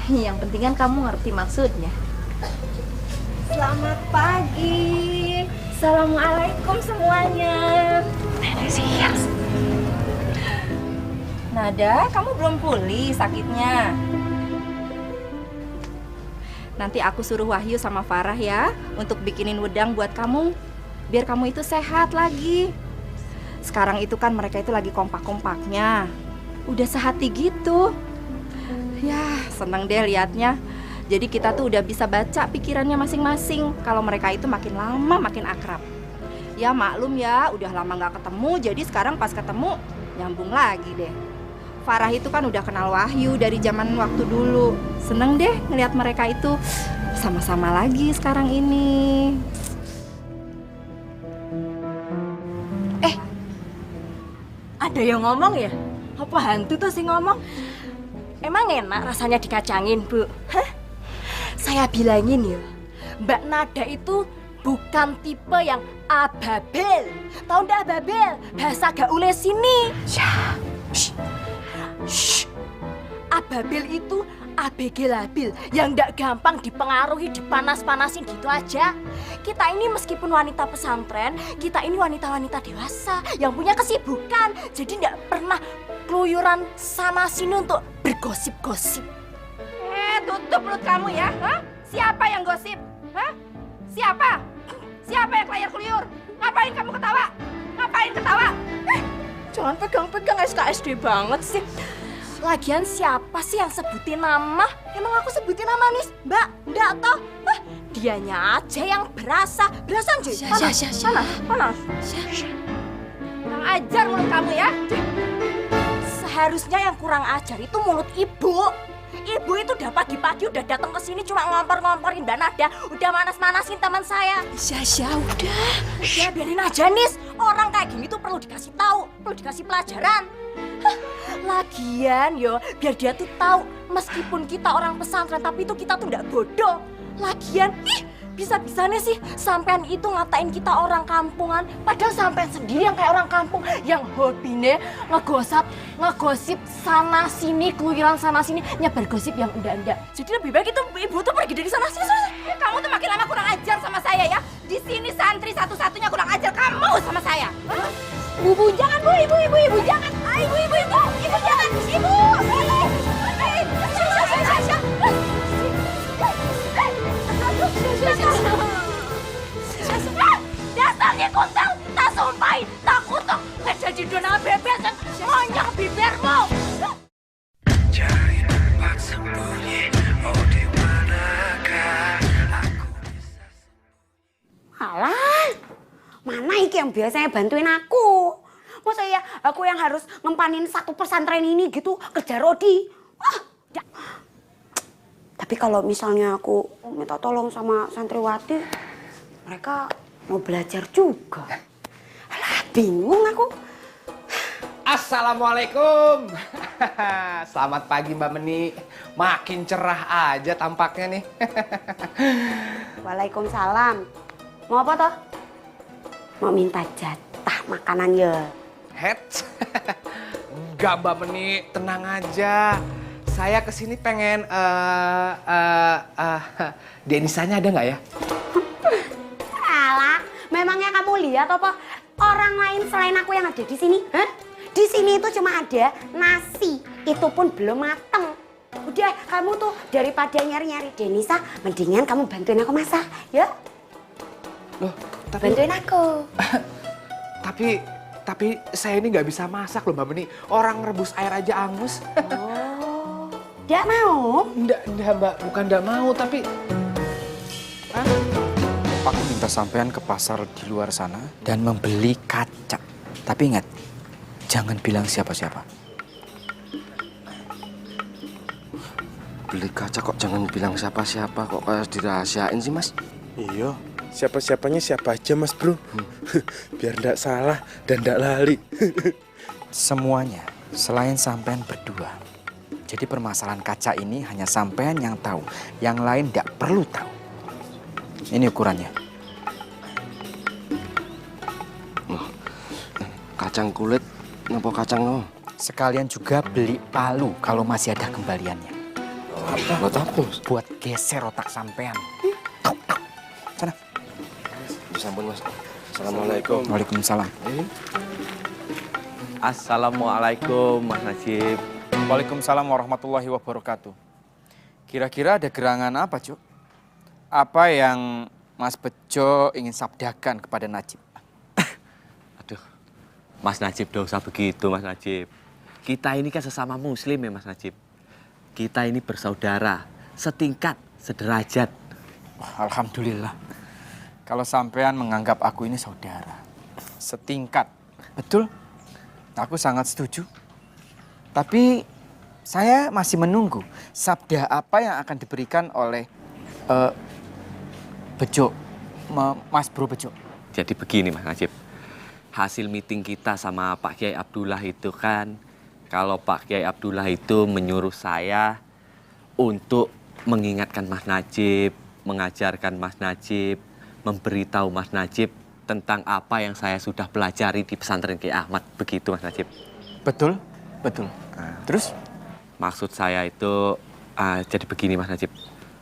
Yang penting kan kamu ngerti maksudnya. Selamat pagi. Assalamualaikum semuanya. Nada, kamu belum pulih sakitnya. Nanti aku suruh Wahyu sama Farah ya untuk bikinin wedang buat kamu, biar kamu itu sehat lagi. Sekarang itu kan mereka itu lagi kompak-kompaknya, udah sehati gitu. Ya, seneng deh liatnya. Jadi kita tuh udah bisa baca pikirannya masing-masing. Kalau mereka itu makin lama makin akrab. Ya maklum ya, udah lama gak ketemu. Jadi sekarang pas ketemu, nyambung lagi deh. Farah itu kan udah kenal Wahyu dari zaman waktu dulu. Seneng deh ngeliat mereka itu sama-sama lagi sekarang ini. Ada yang ngomong ya? Apa hantu tuh sih ngomong? Emang enak rasanya dikacangin, Bu? Hah? Saya bilangin ya, Mbak Nada itu bukan tipe yang ababil. Tahu ndak ababil? Bahasa gaulnya sini. Shh. Ababil itu ABG labil yang ndak gampang dipengaruhi, dipanas-panasin gitu aja. Kita ini meskipun wanita pesantren, kita ini wanita-wanita dewasa yang punya kesibukan. Jadi ndak pernah keluyuran sana-sini untuk bergosip-gosip. Tutup mulut kamu ya. Hah? Siapa yang gosip? Hah? Siapa? Siapa yang keluyur-keluyur? Ngapain kamu ketawa? Ngapain ketawa? Jangan pegang-pegang SKSD banget sih. Lagian siapa sih yang sebutin nama? Emang aku sebutin nama nih, Mbak? Nggak toh? Dianya aja yang berasa. Berasa aja. Panas. Kurang ajar mulut kamu ya. Seharusnya yang kurang ajar itu mulut ibu. Ibu itu udah pagi-pagi udah datang ke sini cuma ngompor-ngomporin Mbak Nada, udah manas-manasin teman saya. Udah biarin aja Nis. Orang kayak gini tuh perlu dikasih tahu, perlu dikasih pelajaran. Lagian yo, biar dia tuh tahu meskipun kita orang pesantren tapi itu kita tuh nggak bodoh. Lagian, bisa-bisanya sih sampean itu ngatain kita orang kampungan, padahal sampean sendiri yang kayak orang kampung yang hobinya ngegosip sana sini, keluyuran sana sini, nyebar gosip yang enggak. Jadi lebih baik itu ibu tuh pergi dari sana sini. Kamu tuh makin lama kurang ajar sama saya ya. Di sini santri satu-satunya kurang ajar kamu sama saya. Ibu jangan, Bu, ibu jangan. Ibu jangan, ibu. Dasarnya kuntal, tak sumpahin, tak kutuk. Jadi dona bebek dan monyong bibirmu. Cari tempat sembunyi, oh di manakah aku bisa sembunyi. biasanya bantuin aku. Masa ya aku yang harus ngempanin satu pesantren ini gitu kerja Rodi. Tapi kalau misalnya aku minta tolong sama santriwati, mereka mau belajar juga. Alah, bingung aku. Assalamualaikum. Selamat pagi Mbak Meni. Makin cerah aja tampaknya nih. Waalaikumsalam. Mau apa toh? Mau minta jatah makanan ya? Heads. Enggak Mbak Meni, tenang aja. Saya kesini pengen Denisanya ada nggak ya? Alah, memangnya kamu lihat apa orang lain selain aku yang ada di sini? Hah? Di sini itu cuma ada nasi, itu pun belum mateng. Udah, kamu tuh daripada nyari-nyari Denisa, mendingan kamu bantuin aku masak, ya? Loh, tapi... Bantuin aku. Tapi saya ini nggak bisa masak loh Mbak Meni. Orang rebus air aja angus. Oh, nggak mau? Nggak Mbak, bukan nggak mau, tapi... Aku minta sampean ke pasar di luar sana dan membeli kaca. Tapi ingat, jangan bilang siapa-siapa. Beli kaca kok jangan bilang siapa-siapa, kok kayak dirahasiain sih Mas? Iya, siapa-siapanya siapa aja Mas Bro. Biar ndak salah dan ndak lali. Semuanya selain sampean berdua. Jadi permasalahan kaca ini hanya sampean yang tahu. Yang lain tidak perlu tahu. Ini ukurannya. Kacang kulit, apa kacang no? Sekalian juga beli palu kalau masih ada kembaliannya. Buat apa? Buat geser otak sampean. Sana. Sampun Mas. Assalamualaikum. Waalaikumsalam. Assalamualaikum Mas Najib. Waalaikumsalam warahmatullahi wabarakatuh. Kira-kira ada gerangan apa, Cuk? Apa yang Mas Bejo ingin sabdakan kepada Najib? Aduh, Mas Najib gak usah begitu Mas Najib. Kita ini kan sesama muslim ya Mas Najib. Kita ini bersaudara, setingkat, sederajat. Alhamdulillah. Kalau sampean menganggap aku ini saudara, setingkat, betul? Aku sangat setuju. Tapi saya masih menunggu sabda apa yang akan diberikan oleh Bejo, Mas Bro Bejo. Jadi begini Mas Najib, hasil meeting kita sama Pak Kiai Abdullah itu kan, kalau Pak Kiai Abdullah itu menyuruh saya untuk mengingatkan Mas Najib, mengajarkan Mas Najib, memberitahu Mas Najib tentang apa yang saya sudah pelajari di pesantren Kiai Ahmad. Begitu Mas Najib. Betul, betul. Terus? Maksud saya itu jadi begini Mas Najib.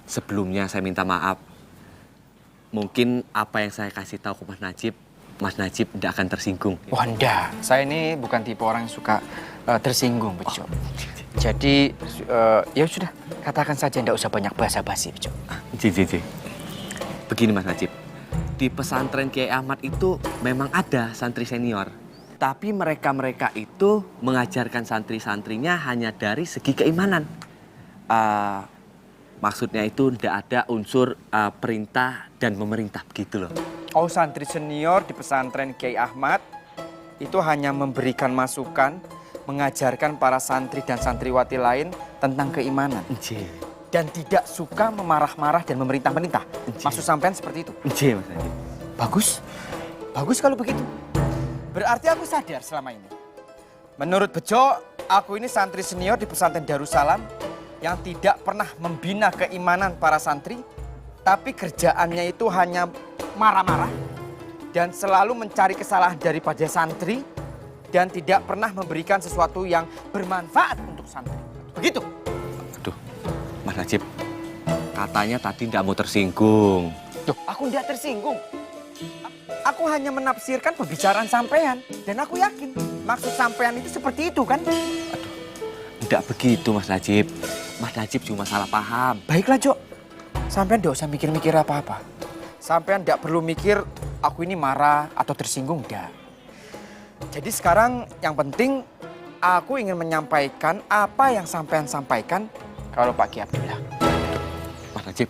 Sebelumnya saya minta maaf. Mungkin apa yang saya kasih tahu ke Mas Najib tidak akan tersinggung. Wah, enggak. Saya ini bukan tipe orang yang suka tersinggung, Bejo. Jadi, ya sudah, katakan saja, enggak usah banyak basa-basi, Bejo. Begini Mas Najib, di pesantren Kiai Ahmad itu memang ada santri senior. Tapi mereka-mereka itu mengajarkan santri-santrinya hanya dari segi keimanan. Maksudnya itu tidak ada unsur perintah dan memerintah begitu loh. Oh, santri senior di pesantren Kiai Ahmad itu hanya memberikan masukan, mengajarkan para santri dan santriwati lain tentang keimanan. Dan tidak suka memarah-marah dan memerintah-merintah. Maksud sampean seperti itu? Mas Najib. Bagus. Bagus kalau begitu. Berarti aku sadar selama ini. Menurut Bejo, aku ini santri senior di pesantren Darussalam yang tidak pernah membina keimanan para santri, tapi kerjaannya itu hanya marah-marah dan selalu mencari kesalahan daripada santri dan tidak pernah memberikan sesuatu yang bermanfaat untuk santri. Begitu? Aduh, Mas Najib, katanya tadi tidak mau tersinggung. Loh, aku tidak tersinggung. Aku hanya menafsirkan pembicaraan sampean dan aku yakin maksud sampean itu seperti itu kan? Aduh, tidak begitu Mas Najib. Mas Najib cuma salah paham. Baiklah, Jok. Sampean tidak usah mikir-mikir apa-apa. Sampean tidak perlu mikir aku ini marah atau tersinggung, enggak. Jadi sekarang yang penting aku ingin menyampaikan apa yang sampean sampaikan kalau Pak Kiai Abdullah. Mas Najib,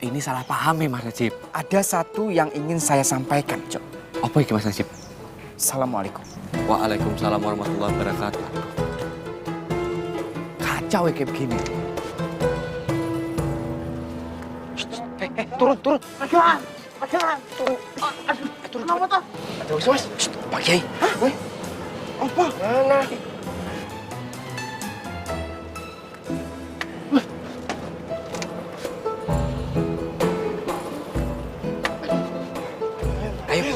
ini salah paham ya Mas Najib. Ada satu yang ingin saya sampaikan, Jok. Apa itu Mas Najib? Assalamualaikum. Waalaikumsalam warahmatullahi wabarakatuh. Kacau ya kayak begini. Turun. Ada, turun. Turun. Kenapa toh? Ada was-was. Pak Kiai. Apa? Mana? Ayo.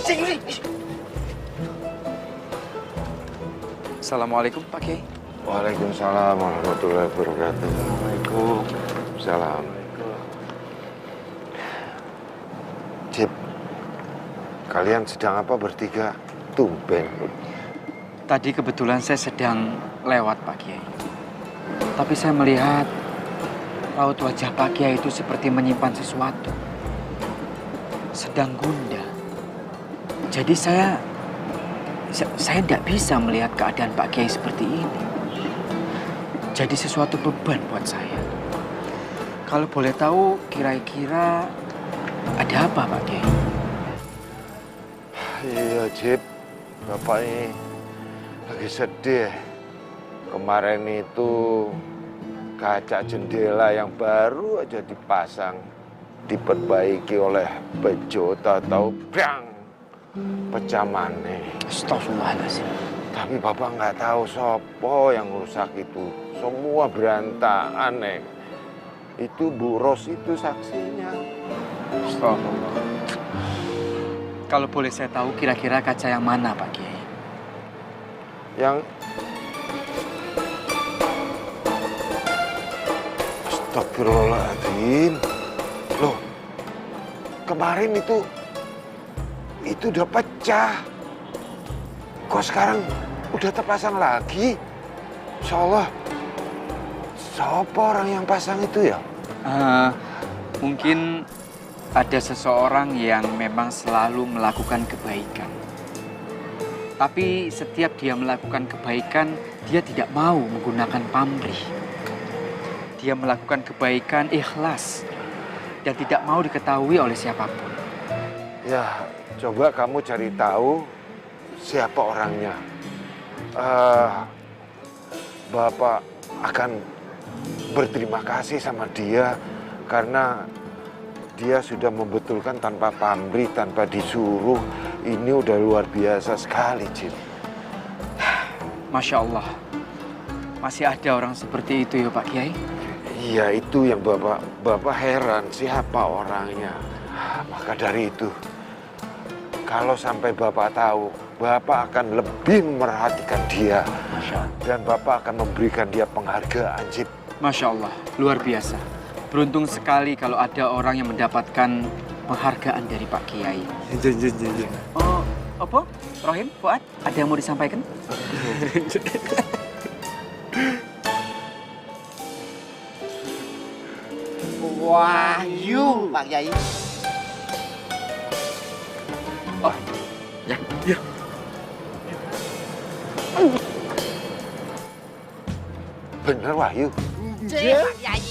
Assalamualaikum Pak Kiai. Waalaikumsalam warahmatullahi wabarakatuh. Waalaikumsalam. Cip, kalian sedang apa bertiga? Tumben. Tadi kebetulan saya sedang lewat Pak Kiai. Tapi saya melihat raut wajah Pak Kiai itu seperti menyimpan sesuatu. Sedang gundah. Jadi saya tidak bisa melihat keadaan Pak Kiai seperti ini. Jadi sesuatu beban buat saya. Kalau boleh tahu kira-kira ada apa Pak Kiai? Iya, Cip. Bapak ini lagi sedih. Kemarin itu kaca jendela yang baru aja dipasang diperbaiki oleh Bejo, tahu bang, pecah maneh. Astagfirullahaladzim. Tapi Bapak nggak tahu sopo yang rusak itu. Semua berantakan, Neng. Itu Bu Ros itu saksinya. Astagfirullah. Kalau boleh saya tahu kira-kira kaca yang mana Pak Kiai? Yang Astagfirullahaladzim. Loh, kemarin itu udah pecah. Kok sekarang udah terpasang lagi? Insya Allah, siapa orang yang pasang itu ya? Mungkin ada seseorang yang memang selalu melakukan kebaikan. Tapi setiap dia melakukan kebaikan, dia tidak mau menggunakan pamrih. Dia melakukan kebaikan ikhlas dan tidak mau diketahui oleh siapapun. Ya, coba kamu cari tahu siapa orangnya. Bapak akan berterima kasih sama dia karena dia sudah membetulkan tanpa pamrih, tanpa disuruh. Ini udah luar biasa sekali, Cip. Masya Allah. Masih ada orang seperti itu ya Pak Kiai? Iya, itu yang Bapak heran siapa orangnya. Maka dari itu, kalau sampai Bapak tahu, Bapak akan lebih memperhatikan dia. Dan Bapak akan memberikan dia penghargaan, Cip. Masya Allah, luar biasa. Beruntung sekali kalau ada orang yang mendapatkan penghargaan dari Pak Kiai. Oh, apa? Rohim, Fuad, ada yang mau disampaikan? Wahyu, Pak Kiai. Oh, ya. Bener, Wahyu. Iya, Pak Kiai.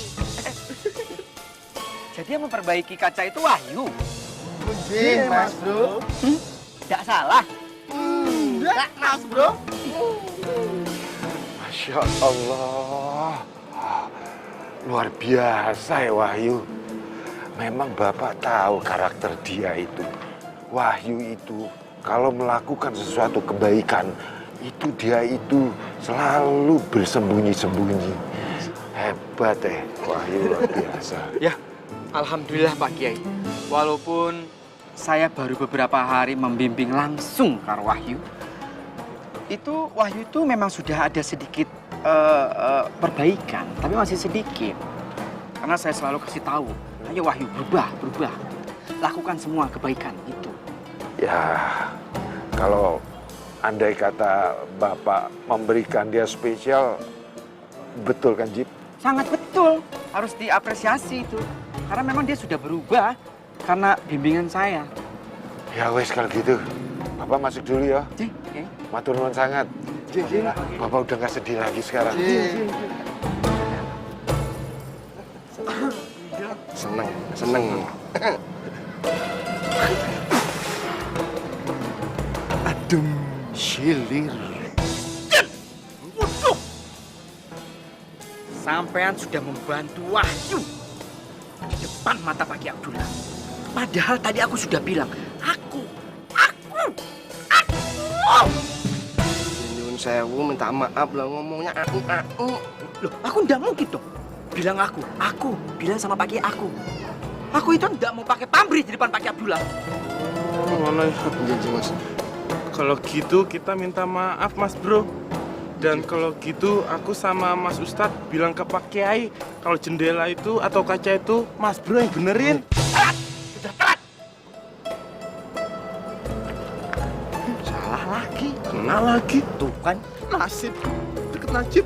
Jadi yang memperbaiki kaca itu Wahyu. Iya, Mas Bro. Tidak salah. Enggak, Mas Bro. Masya Allah. Luar biasa ya Wahyu. Memang Bapak tahu karakter dia itu. Wahyu itu kalau melakukan sesuatu kebaikan, itu dia itu selalu bersembunyi-sembunyi. Hebat Wahyu, luar biasa. Ya, alhamdulillah Pak Kiai. Walaupun saya baru beberapa hari membimbing langsung karo Wahyu, itu Wahyu itu memang sudah ada sedikit perbaikan, tapi masih sedikit. Karena saya selalu kasih tahu, ayo Wahyu berubah, lakukan semua kebaikan itu. Ya, kalau andai kata Bapak memberikan dia spesial, betul kan Jip? Sangat betul, harus diapresiasi itu. Karena memang dia sudah berubah karena bimbingan saya. Ya wes kalau gitu, Bapak masuk dulu ya. Oke. Matur nuwun sangat. Bapak udah nggak sedih lagi sekarang. Seneng. Adem. Silir. Waduh. Sampean sudah membantu Wahyu di depan mata Pak Ki Abdullah. Padahal tadi aku sudah bilang, aku. Nyun sewu minta maaf lah ngomongnya aku. Loh, aku ndak mungkin dong bilang aku bilang sama Pak Ki aku itu ndak mau pakai pamrih di depan Pak Ki Abdullah. Oh, mana janji Mas. Kalau gitu kita minta maaf Mas Bro. Dan kalau gitu aku sama Mas Ustadz bilang ke Pak Kiai kalau jendela itu atau kaca itu Mas Bro yang benerin. Salah lagi. Kena lagi. Tuh kan nasib deket najib.